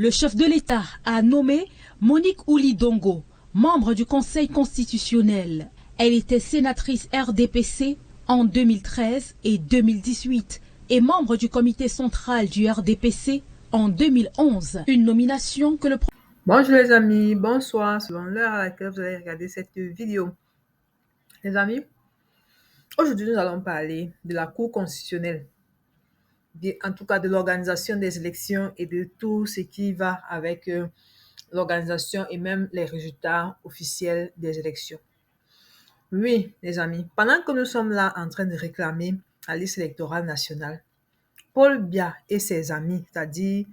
Le chef de l'État a nommé Monique Ouli Dongo, membre du Conseil constitutionnel. Elle était sénatrice RDPC en 2013 et 2018 et membre du comité central du RDPC en 2011. Une nomination que le Bonjour les amis, bonsoir, selon l'heure à laquelle vous allez regarder cette vidéo. Les amis, aujourd'hui nous allons parler de la Cour constitutionnelle, en tout cas de l'organisation des élections et de tout ce qui va avec l'organisation et même les résultats officiels des élections. Oui, les amis, pendant que nous sommes là en train de réclamer la liste électorale nationale, Paul Biya et ses amis, c'est-à-dire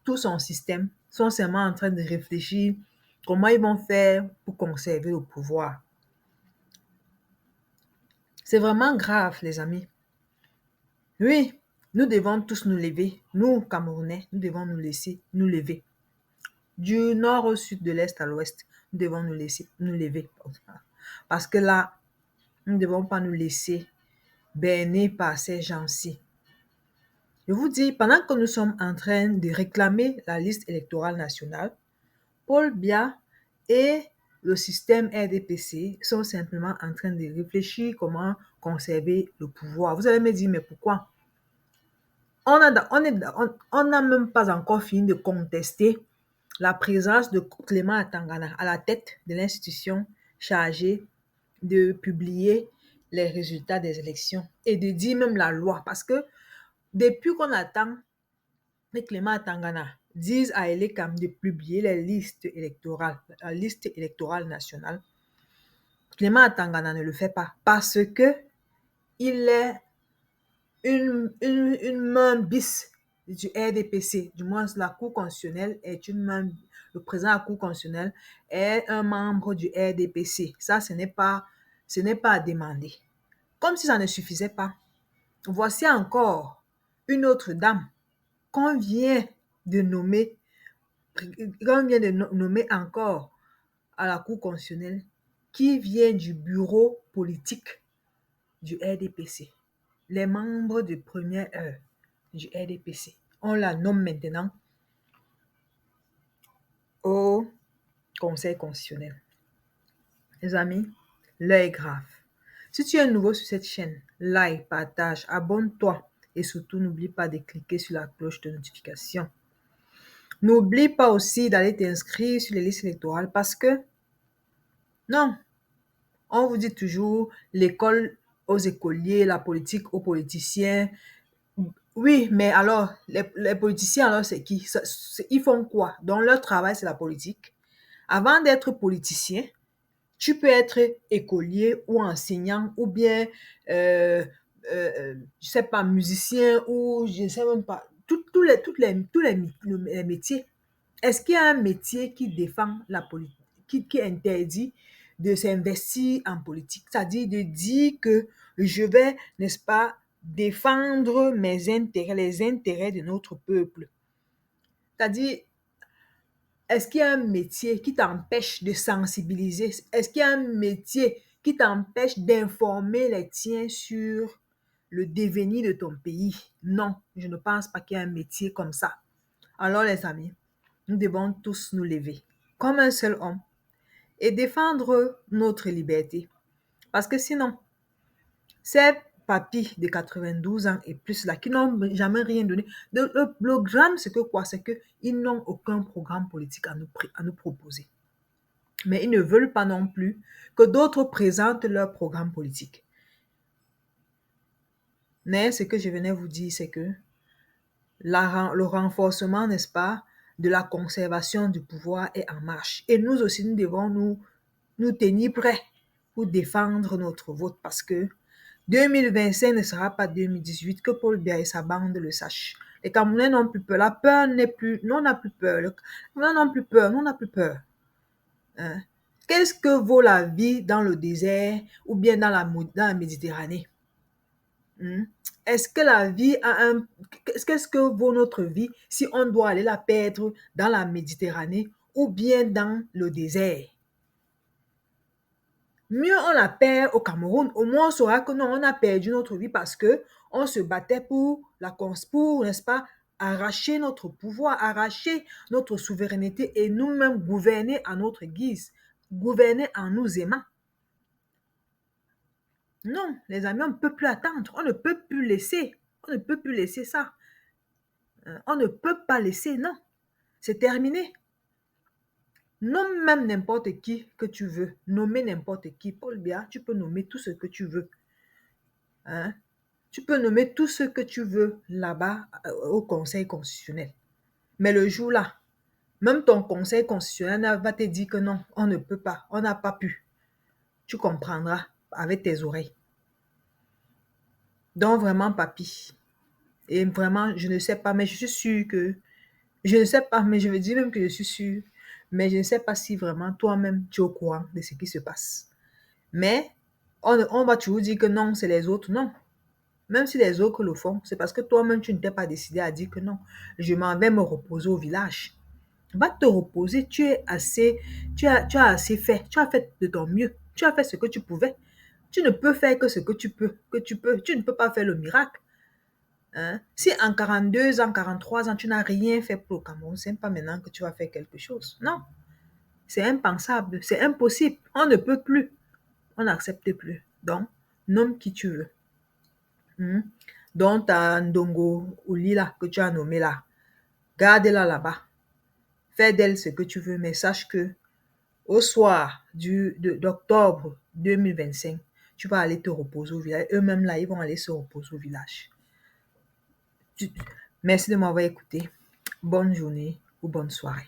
tout son système, sont seulement en train de réfléchir comment ils vont faire pour conserver le pouvoir. C'est vraiment grave, les amis. Oui, nous devons tous nous lever. Nous, Camerounais, nous devons nous lever. Du nord au sud, de l'est à l'ouest, nous devons nous lever. Parce que là, nous ne devons pas nous laisser berner par ces gens-ci. Je vous dis, pendant que nous sommes en train de réclamer la liste électorale nationale, Paul Biya et le système RDPC sont simplement en train de réfléchir comment conserver le pouvoir. Vous allez me dire, mais pourquoi? On n'a même pas encore fini de contester la présence de Clément Atangana à la tête de l'institution chargée de publier les résultats des élections et de dire même la loi. Parce que depuis qu'on attend que Clément Atangana dise à Elekam de publier les listes électorales, la liste électorale nationale, Clément Atangana ne le fait pas parce que il est une main bis du RDPC, du moins la Cour constitutionnelle est une main, le président de la Cour constitutionnelle est un membre du RDPC. Ça, ce n'est pas à demander. Comme si ça ne suffisait pas, voici encore une autre dame qu'on vient de nommer encore à la Cour constitutionnelle, qui vient du bureau politique du RDPC. Les membres de première heure du RDPC. On la nomme maintenant au Conseil constitutionnel. Les amis, l'heure est grave. Si tu es nouveau sur cette chaîne, like, partage, abonne-toi et surtout n'oublie pas de cliquer sur la cloche de notification. N'oublie pas aussi d'aller t'inscrire sur les listes électorales parce que, non, on vous dit toujours l'école aux écoliers, la politique aux politiciens. Oui, mais alors, les politiciens, alors, c'est qui? Ils font quoi? Donc, leur travail, c'est la politique. Avant d'être politicien, tu peux être écolier ou enseignant ou bien, je sais pas, musicien ou je ne sais même pas, tous les métiers. Est-ce qu'il y a un métier qui défend la politique, qui interdit de s'investir en politique? C'est-à-dire de dire que je vais, n'est-ce pas, défendre mes intérêts, les intérêts de notre peuple. C'est-à-dire, est-ce qu'il y a un métier qui t'empêche de sensibiliser? Est-ce qu'il y a un métier qui t'empêche d'informer les tiens sur le devenir de ton pays? Non, je ne pense pas qu'il y ait un métier comme ça. Alors les amis, nous devons tous nous lever comme un seul homme et défendre notre liberté. Parce que sinon, ces papis de 92 ans et plus là, qui n'ont jamais rien donné, le drame, c'est que quoi? C'est qu'ils n'ont aucun programme politique à nous proposer. Mais ils ne veulent pas non plus que d'autres présentent leur programme politique. Mais ce que je venais vous dire, c'est que le renforcement, n'est-ce pas, de la conservation du pouvoir est en marche. Et nous aussi, nous devons nous tenir prêts pour défendre notre vote parce que 2025 ne sera pas 2018, que Paul Biya et sa bande le sachent. Les Camerounais n'ont plus peur. La peur n'est plus... Non, on n'a plus peur. On n'a plus peur. Non, on n'a plus peur. Hein? Qu'est-ce que vaut la vie dans le désert ou bien dans la Méditerranée? Est-ce que la vie a un... Qu'est-ce que vaut notre vie si on doit aller la perdre dans la Méditerranée ou bien dans le désert? Mieux on la perd au Cameroun, au moins on saura que non, on a perdu notre vie parce que on se battait pour n'est-ce pas, arracher notre pouvoir, arracher notre souveraineté et nous-mêmes gouverner à notre guise, gouverner en nous aimant. Non, les amis, on ne peut plus attendre, on ne peut plus laisser, on ne peut plus laisser ça. On ne peut pas laisser, non. C'est terminé. Nomme même n'importe qui que tu veux. Nommer n'importe qui. Paul Biya, tu peux nommer tout ce que tu veux. Hein? Tu peux nommer tout ce que tu veux là-bas au Conseil constitutionnel. Mais le jour-là, même ton Conseil constitutionnel va te dire que non, on ne peut pas, on n'a pas pu. Tu comprendras avec tes oreilles. Donc vraiment, papy. Et vraiment, je ne sais pas, mais je suis sûre que... Je ne sais pas, mais je veux dire même que je suis sûre. Mais je ne sais pas si vraiment toi-même, tu es au courant de ce qui se passe. Mais on va toujours dire que non, c'est les autres. Non. Même si les autres le font, c'est parce que toi-même, tu ne t'es pas décidé à dire que non, je m'en vais me reposer au village. Va te reposer, tu as assez fait, tu as fait de ton mieux, tu as fait ce que tu pouvais. Tu ne peux faire que ce que tu peux, tu ne peux pas faire le miracle. Hein? Si en 42 ans, 43 ans, tu n'as rien fait pour le Cameroun, ce n'est pas maintenant que tu vas faire quelque chose. Non, c'est impensable, c'est impossible, on ne peut plus, on n'accepte plus. Donc, nomme qui tu veux. Donc, ta Ndongo Ouli là, que tu as nommé là, garde-la là-bas. Fais d'elle ce que tu veux, mais sache que au soir d'octobre 2025, tu vas aller te reposer au village. Eux-mêmes là, ils vont aller se reposer au village. Merci de m'avoir écouté. Bonne journée ou bonne soirée.